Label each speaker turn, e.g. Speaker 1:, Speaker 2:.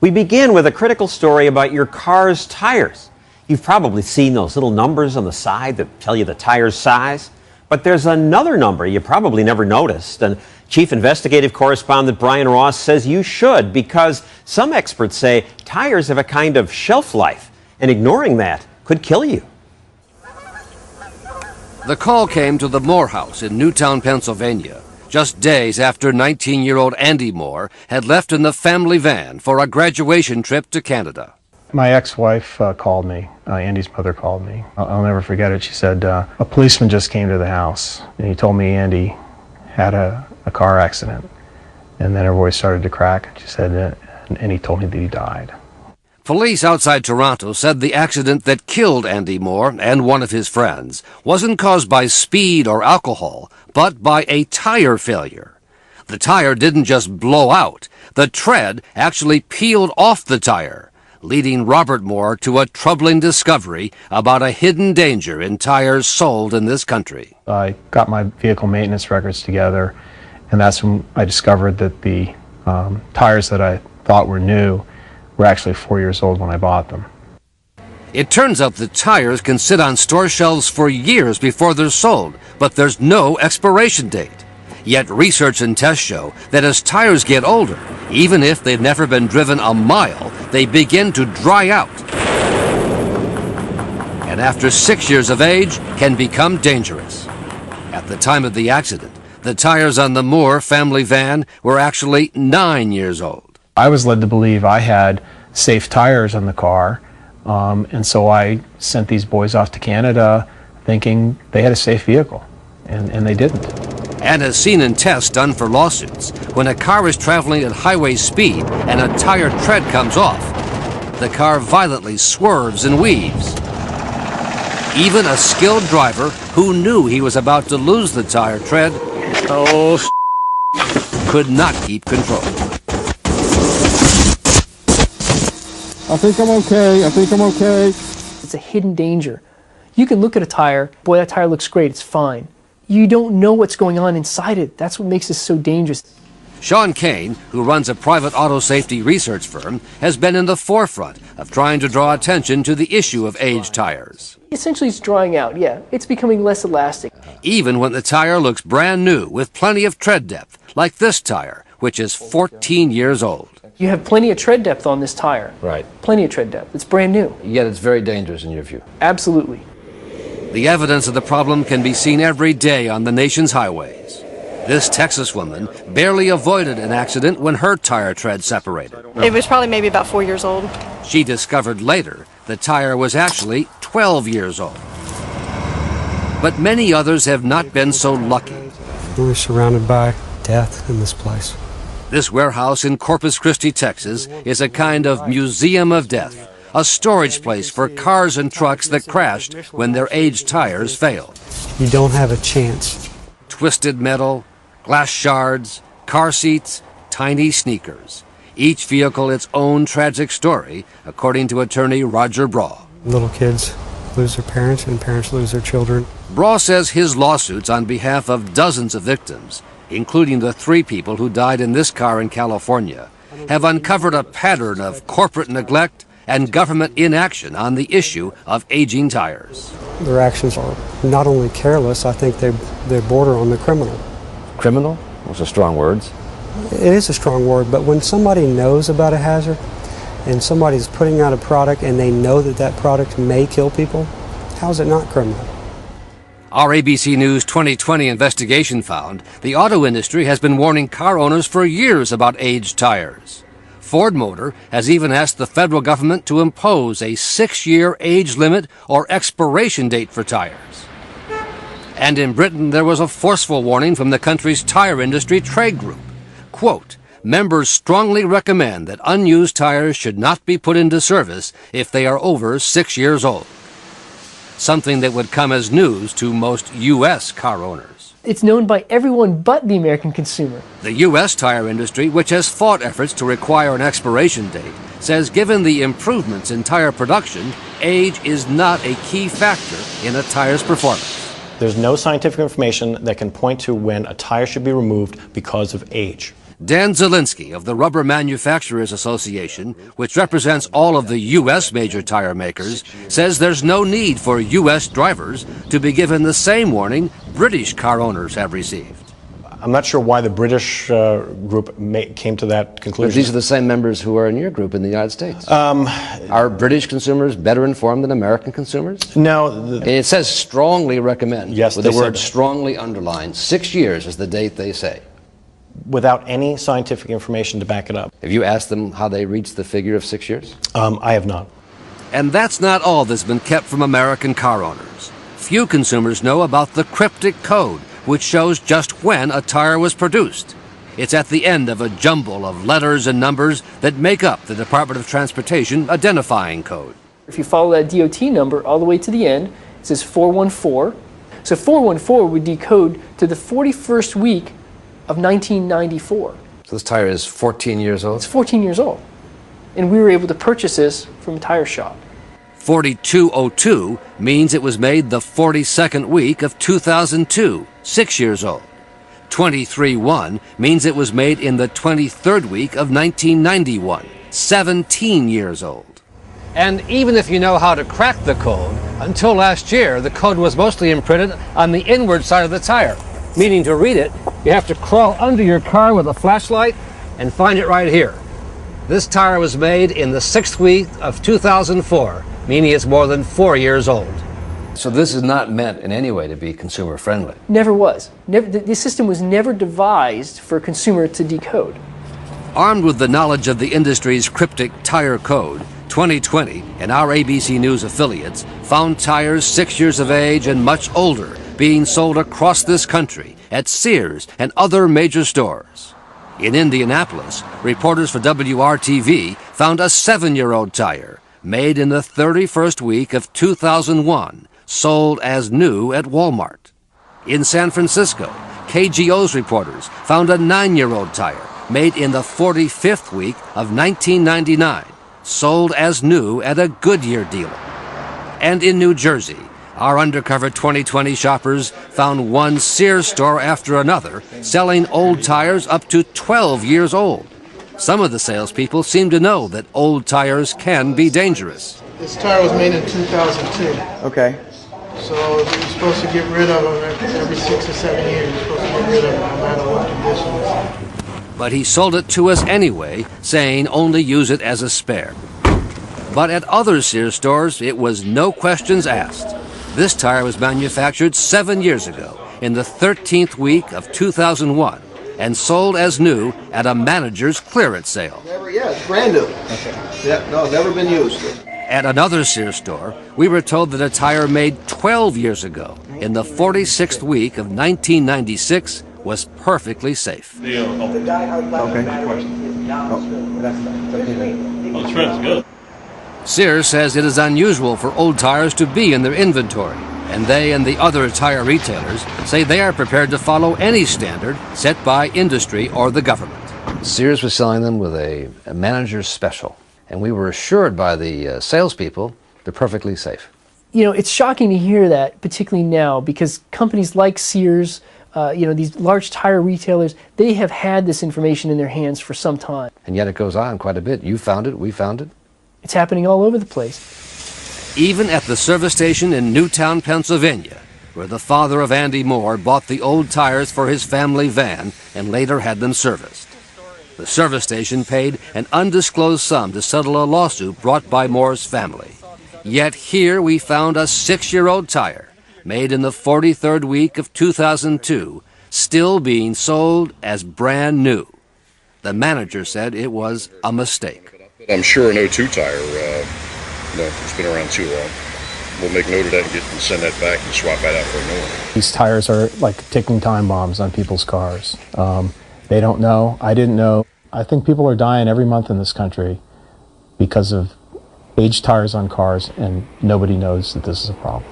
Speaker 1: We begin with a critical story about your car's tires. You've probably seen those little numbers on the side that tell you the tire's size. But there's another number you probably never noticed. And Chief Investigative Correspondent Brian Ross says you should, because some experts say tires have a kind of shelf life, and ignoring that could kill you.
Speaker 2: The call came to the Moore house in Newtown, Pennsylvania, just days after 19-year-old Andy Moore had left in the family van for a graduation trip to Canada.
Speaker 3: My ex-wife called me. Andy's mother called me. I'll never forget it. She said, a policeman just came to the house, and he told me Andy had a car accident. And then her voice started to crack, and she said, and he told me that he died.
Speaker 2: Police outside Toronto said the accident that killed Andy Moore and one of his friends wasn't caused by speed or alcohol, but by a tire failure. The tire didn't just blow out. The tread actually peeled off the tire, leading Robert Moore to a troubling discovery about a hidden danger in tires sold in this country.
Speaker 3: I got my vehicle maintenance records together, and that's when I discovered that the tires that I thought were new were actually 4 years old when I bought them.
Speaker 2: It turns out that tires can sit on store shelves for years before they're sold, but there's no expiration date. Yet research and tests show that as tires get older, even if they've never been driven a mile, they begin to dry out. And after 6 years of age, can become dangerous. At the time of the accident, the tires on the Moore family van were actually 9 years old.
Speaker 3: I was led to believe I had safe tires on the car, and so I sent these boys off to Canada thinking they had a safe vehicle, and they didn't.
Speaker 2: And as seen in tests done for lawsuits, when a car is traveling at highway speed and a tire tread comes off, the car violently swerves and weaves. Even a skilled driver who knew he was about to lose the tire tread could not keep control.
Speaker 4: I think I'm okay. It's a hidden danger. You can look at a tire, boy, that tire looks great, it's fine. You don't know what's going on inside it. That's what makes this so dangerous.
Speaker 2: Sean Kane, who runs a private auto safety research firm, has been in the forefront of trying to draw attention to the issue of aged tires.
Speaker 4: Essentially, it's drying out, yeah. It's becoming less elastic.
Speaker 2: Even when the tire looks brand new with plenty of tread depth, like this tire, which is 14 years old.
Speaker 4: You have plenty of tread depth on this tire.
Speaker 5: Right.
Speaker 4: Plenty of tread depth. It's brand new.
Speaker 5: Yet it's very dangerous in your view.
Speaker 4: Absolutely.
Speaker 2: The evidence of the problem can be seen every day on the nation's highways. This Texas woman barely avoided an accident when her tire tread separated.
Speaker 6: It was probably maybe about 4 years old.
Speaker 2: She discovered later the tire was actually 12 years old. But many others have not been so lucky.
Speaker 7: We're surrounded by death in this place.
Speaker 2: This warehouse in Corpus Christi, Texas, is a kind of museum of death, a storage place for cars and trucks that crashed when their aged tires failed.
Speaker 7: You don't have a chance.
Speaker 2: Twisted metal, glass shards, car seats, tiny sneakers. Each vehicle its own tragic story, according to attorney Roger Braw.
Speaker 7: Little kids lose their parents, and parents lose their children.
Speaker 2: Braw says his lawsuits on behalf of dozens of victims, including the 3 people who died in this car in California, have uncovered a pattern of corporate neglect and government inaction on the issue of aging tires.
Speaker 7: Their actions are not only careless, I think they border on the criminal.
Speaker 5: Criminal? Those are strong words.
Speaker 7: It is a strong word, but when somebody knows about a hazard and somebody's putting out a product and they know that that product may kill people, how is it not criminal?
Speaker 2: Our ABC News 2020 investigation found the auto industry has been warning car owners for years about aged tires. Ford Motor has even asked the federal government to impose a 6-year age limit or expiration date for tires. And in Britain, there was a forceful warning from the country's tire industry trade group. Quote, members strongly recommend that unused tires should not be put into service if they are over 6 years old. Something that would come as news to most U.S. car owners.
Speaker 4: It's known by everyone but the American consumer.
Speaker 2: The U.S. tire industry, which has fought efforts to require an expiration date, says given the improvements in tire production, age is not a key factor in a tire's performance.
Speaker 8: There's no scientific information that can point to when a tire should be removed because of age.
Speaker 2: Dan Zielinski of the Rubber Manufacturers Association, which represents all of the U.S. major tire makers, says there's no need for U.S. drivers to be given the same warning British car owners have received.
Speaker 8: I'm not sure why the British group came to that conclusion.
Speaker 5: But these are the same members who are in your group in the United States. Are British consumers better informed than American consumers?
Speaker 8: No.
Speaker 5: It says strongly recommend.
Speaker 8: Yes,
Speaker 5: with
Speaker 8: they
Speaker 5: the word
Speaker 8: said
Speaker 5: strongly underlined. 6 years is the date they say.
Speaker 8: without any scientific information to back it up.
Speaker 5: Have you asked them how they reached the figure of 6 years?
Speaker 8: I have not.
Speaker 2: And that's not all that's been kept from American car owners. Few consumers know about the cryptic code, which shows just when a tire was produced. It's at the end of a jumble of letters and numbers that make up the Department of Transportation identifying code.
Speaker 4: If you follow that DOT number all the way to the end, it says 414. So 414 would decode to the 41st week of 1994.
Speaker 5: So this tire is 14 years old?
Speaker 4: It's 14 years old. And we were able to purchase this from a tire shop.
Speaker 2: 4202 means it was made the 42nd week of 2002, 6 years old. 231 means it was made in the 23rd week of 1991, 17 years old. And even if you know how to crack the code, until last year the code was mostly imprinted on the inward side of the tire. Meaning to read it, you have to crawl under your car with a flashlight and find it right here. This tire was made in the 6th week of 2004, meaning it's more than 4 years old.
Speaker 5: So this is not meant in any way to be consumer friendly?
Speaker 4: Never was. This system was never devised for a consumer to decode.
Speaker 2: Armed with the knowledge of the industry's cryptic tire code, 2020 and our ABC News affiliates found tires 6 years of age and much older being sold across this country at Sears and other major stores. In Indianapolis, reporters for WRTV found a 7-year-old tire made in the 31st week of 2001, sold as new at Walmart. In San Francisco, KGO's reporters found a 9-year-old tire made in the 45th week of 1999, sold as new at a Goodyear dealer. And in New Jersey, our undercover 2020 shoppers found one Sears store after another selling old tires up to 12 years old. Some of the salespeople seem to know that old tires can be dangerous.
Speaker 9: This tire was made in 2002.
Speaker 10: Okay.
Speaker 9: So you're supposed to get rid of them every 6 or 7 years. You're supposed to get rid of them no matter what condition it's in.
Speaker 2: But he sold it to us anyway, saying only use it as a spare. But at other Sears stores, it was no questions asked. This tire was manufactured 7 years ago, in the 13th week of 2001, and sold as new at a manager's clearance sale.
Speaker 10: It's brand new. Okay. Yeah, no, never been used.
Speaker 2: At another Sears store, we were told that a tire made 12 years ago, in the 46th week of 1996, was perfectly safe.
Speaker 10: Okay.
Speaker 2: Sears says it is unusual for old tires to be in their inventory, and they and the other tire retailers say they are prepared to follow any standard set by industry or the government.
Speaker 5: Sears was selling them with a manager's special, and we were assured by the salespeople they're perfectly safe.
Speaker 4: You know, it's shocking to hear that, particularly now, because companies like Sears, these large tire retailers, they have had this information in their hands for some time.
Speaker 5: And yet it goes on quite a bit. You found it, we found it.
Speaker 4: It's happening all over the place.
Speaker 2: Even at the service station in Newtown, Pennsylvania, where the father of Andy Moore bought the old tires for his family van and later had them serviced. The service station paid an undisclosed sum to settle a lawsuit brought by Moore's family. Yet here we found a 6-year-old tire, made in the 43rd week of 2002, still being sold as brand new. The manager said it was a mistake.
Speaker 11: I'm sure an 02 tire, it's been around too long. We'll make note of that and send that back and swap that out for a new one.
Speaker 3: These tires are like ticking time bombs on people's cars. They don't know. I didn't know. I think people are dying every month in this country because of aged tires on cars, and nobody knows that this is a problem.